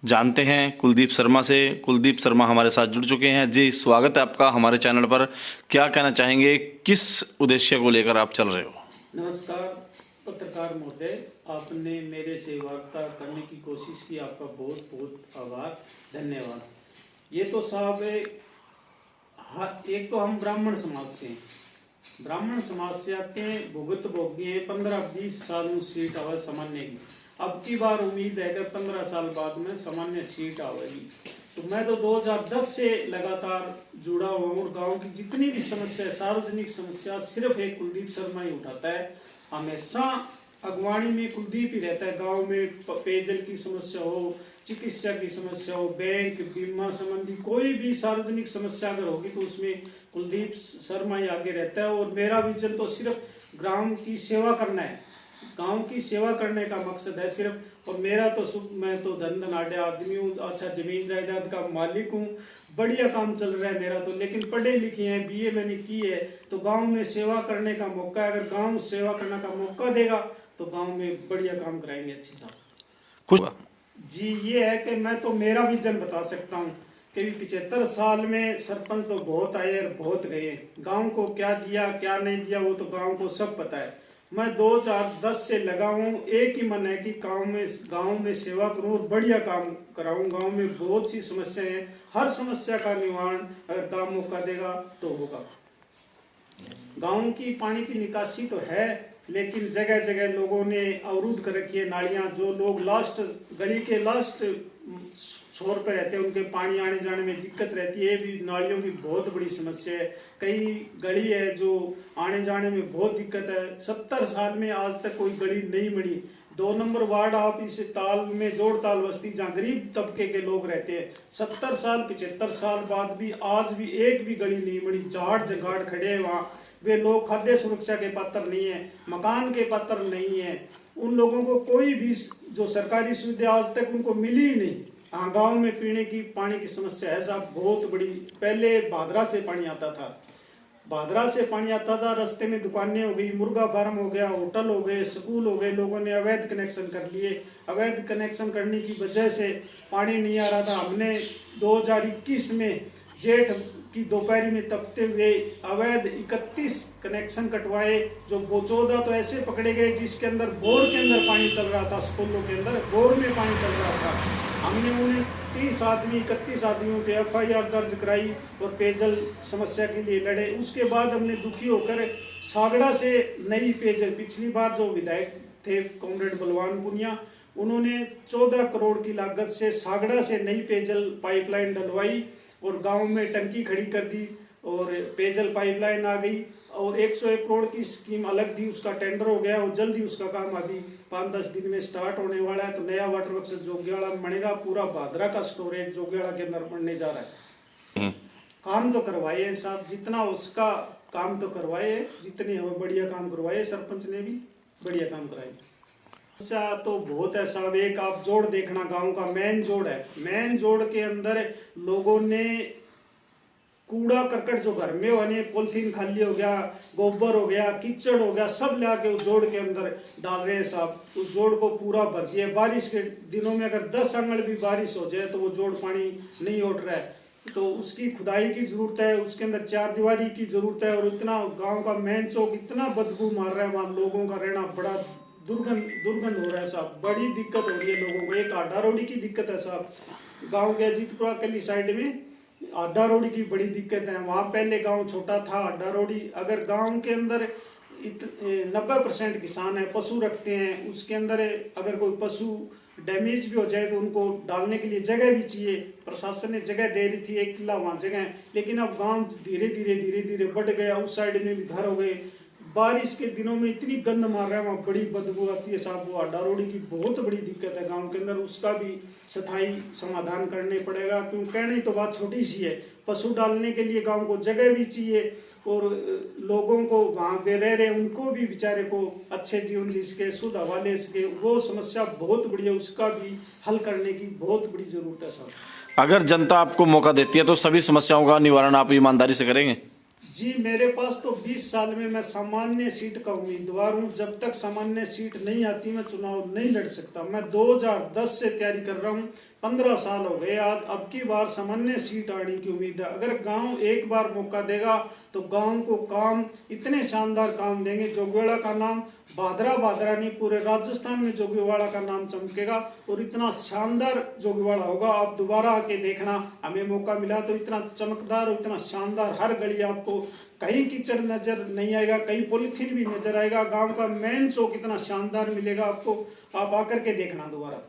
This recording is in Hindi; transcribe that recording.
जानते हैं कुलदीप शर्मा से। कुलदीप शर्मा हमारे साथ जुड़ चुके हैं। जी, स्वागत है आपका हमारे चैनल पर। क्या कहना चाहेंगे, किस उद्देश्य को लेकर आप चल रहे हो? नमस्कार पत्रकार महोदय, आपने मेरे से वार्ता करने की कोशिश की, आपका बहुत बहुत आभार, धन्यवाद। ये तो साहब एक तो हम ब्राह्मण समाज से हैं, ब्राह्मण समाज से आते हैं, भुगत भोगी है 15-20 साल सीट आवे सामान्य की। अब की बार उम्मीद है कि 15 साल बाद में सामान्य सीट आवेगी। तो मैं तो 2010 से लगातार जुड़ा हुआ हूँ और गाँव की जितनी भी समस्या है, सार्वजनिक समस्या, सिर्फ एक कुलदीप शर्मा ही उठाता है। हमेशा अगवानी में कुलदीप ही रहता है। गांव में पेयजल की समस्या हो, चिकित्सा की समस्या हो, बैंक बीमा संबंधी कोई भी सार्वजनिक समस्या अगर होगी तो उसमें कुलदीप शर्मा ही आगे रहता है। और मेरा विजन तो सिर्फ ग्राम की सेवा करना है, गांव की सेवा करने का मकसद है सिर्फ। और मेरा तो मैं तो धन धनाढ़ आदमी हूँ, अच्छा जमीन जायदाद का मालिक हूँ, बढ़िया काम चल रहा है मेरा तो। लेकिन पढ़े लिखे हैं, बीए मैंने की है, तो गांव में सेवा करने का मौका है। अगर गांव सेवा करने का मौका देगा तो गांव में बढ़िया काम कराएंगे। अच्छी साहब कुछ जी, ये है कि मैं तो मेरा विजन बता सकता हूँ कि 75 साल में सरपंच तो बहुत आए और बहुत गए। गांव को क्या दिया क्या नहीं दिया वो तो गांव को सब पता है। मैं 2010 से लगा हूँ, एक ही मन है कि गांव में सेवा करूँ और बढ़िया काम कराऊँ। गांव में बहुत सी समस्याएं हैं, हर समस्या का निवारण अगर गांव मौका देगा तो होगा। गांव की पानी की निकासी तो है, लेकिन जगह जगह लोगों ने अवरुद्ध कर रखी है नालियां। जो लोग लास्ट गली के लास्ट छोर पर रहते हैं उनके पानी आने जाने में दिक्कत रहती है। भी नालियों की बहुत बड़ी समस्या है। कई गली है जो आने जाने में बहुत दिक्कत है। 70 साल में आज तक कोई गली नहीं बनी। 2 नंबर वार्ड आप इस ताल में जोड़ ताल बस्ती जहाँ गरीब तबके के लोग रहते हैं, 70 साल 75 साल बाद भी आज भी एक भी गली नहीं बनी। झाड़ जगाड़ खड़े हैं वहाँ। वे लोग खाद्य सुरक्षा के पात्र नहीं है, मकान के पात्र नहीं है। उन लोगों को कोई भी जो सरकारी सुविधा आज तक उनको मिली ही नहीं। हाँ, गांव में पीने की पानी की समस्या है साहब बहुत बड़ी। पहले भादरा से पानी आता था, भादरा से पानी आता था, रास्ते में दुकानें हो गई, मुर्गा फार्म हो गया, होटल हो गए, स्कूल हो गए, लोगों ने अवैध कनेक्शन कर लिए। अवैध कनेक्शन करने की वजह से पानी नहीं आ रहा था। हमने 2021 में जेठ की दोपहरी में तपते हुए अवैध 31 कनेक्शन कटवाए। जो 14 तो ऐसे पकड़े गए जिसके अंदर बोर के अंदर पानी चल रहा था, स्कूलों के अंदर बोर में पानी चल रहा था। हमने उन्हें 31 आदमियों पे FIR दर्ज कराई और पेयजल समस्या के लिए लड़े। उसके बाद हमने दुखी होकर सागड़ा से नई पेयजल, पिछली बार जो विधायक थे कॉमरेड बलवान पुनिया, उन्होंने 14 करोड़ की लागत से सागड़ा से नई पेयजल पाइपलाइन डलवाई और गांव में टंकी खड़ी कर दी और पेयजल पाइपलाइन आ गई। और 101 करोड़ की स्कीम अलग थी, उसका टेंडर हो गया और जल्दी उसका काम अभी 5-10 दिन में स्टार्ट होने वाला है। तो नया वाटर वर्क्स जोगियाड़ा में बनेगा, पूरा भादरा का स्टोरेज जोगियाड़ा के अंदर बनने जा रहा है। काम तो करवाए साहब, जितना उसका काम तो करवाए, जितने बढ़िया काम करवाए, सरपंच ने भी बढ़िया काम कराए। समस्या तो बहुत है साहब। एक आप जोड़ देखना, गांव का मेन जोड़ है, मेन जोड़ के अंदर लोगों ने कूड़ा करकट जो घर में होने, पॉलिथीन खाली हो गया, गोबर हो गया, कीचड़ हो गया, सब ला के उस जोड़ के अंदर डाल रहे हैं साहब। उस जोड़ को पूरा भर दिया। बारिश के दिनों में अगर 10 आंगन भी बारिश हो जाए तो वो जोड़ पानी नहीं उठ रहा है, तो उसकी खुदाई की जरूरत है, उसके अंदर 4 दीवारी की जरूरत है। और इतना गाँव का मेन चौक इतना बदबू मार रहा है, वहाँ लोगों का रहना बड़ा दुर्गंध हो रहा है साहब। बड़ी दिक्कत हो रही है लोगों को। एक आडा रोडी की दिक्कत है साहब, गांव के अजीतपुरा कली साइड में आडा रोडी की बड़ी दिक्कत है। वहाँ पहले गांव छोटा था, आडा रोडी। अगर गांव के अंदर 90% किसान है, पशु रखते हैं, उसके अंदर अगर कोई पशु डैमेज भी हो जाए तो उनको डालने के लिए जगह भी चाहिए। प्रशासन ने जगह दे रही थी, 1 किला वहाँ जगह है, लेकिन अब गांव धीरे धीरे बढ़ गया। उस साइड में भी घर हो गए। बारिश के दिनों में इतनी गंद मार रहा है, वहाँ बड़ी बदबू आती है साहब। वो आडा रोडी की बहुत बड़ी दिक्कत है गांव के अंदर, उसका भी स्थायी समाधान करने पड़ेगा। क्यों कहने तो बात छोटी सी है, पशु डालने के लिए गांव को जगह भी चाहिए और लोगों को वहाँ पे रह रहे उनको भी बेचारे को अच्छे जीवन जिसके शुद्ध हवा ले सके, वो समस्या बहुत बड़ी है, उसका भी हल करने की बहुत बड़ी जरूरत है साहब। अगर जनता आपको मौका देती है तो सभी समस्याओं का निवारण आप ईमानदारी से करेंगे? जी मेरे पास तो 20 साल में मैं सामान्य सीट का उम्मीदवार हूँ। जब तक सामान्य सीट नहीं आती मैं चुनाव नहीं लड़ सकता। मैं 2010 से तैयारी कर रहा हूँ, 15 साल हो गए आज। अब की बार सामान्य सीट आने की उम्मीद है। अगर गांव एक बार मौका देगा तो गांव को काम, इतने शानदार काम देंगे। जोगवाड़ा का नाम भादरा भादरा नहीं, पूरे राजस्थान में जोगीवाड़ा का नाम चमकेगा और इतना शानदार जोगीवाड़ा होगा। आप दोबारा आके देखना, हमें मौका मिला तो इतना चमकदार और इतना शानदार, हर गली आपको कहीं कीचड़ नजर नहीं आएगा, कहीं पॉलीथीन भी नजर आएगा। गांव का मेन चौक इतना शानदार मिलेगा आपको, आप आकर के देखना दोबारा।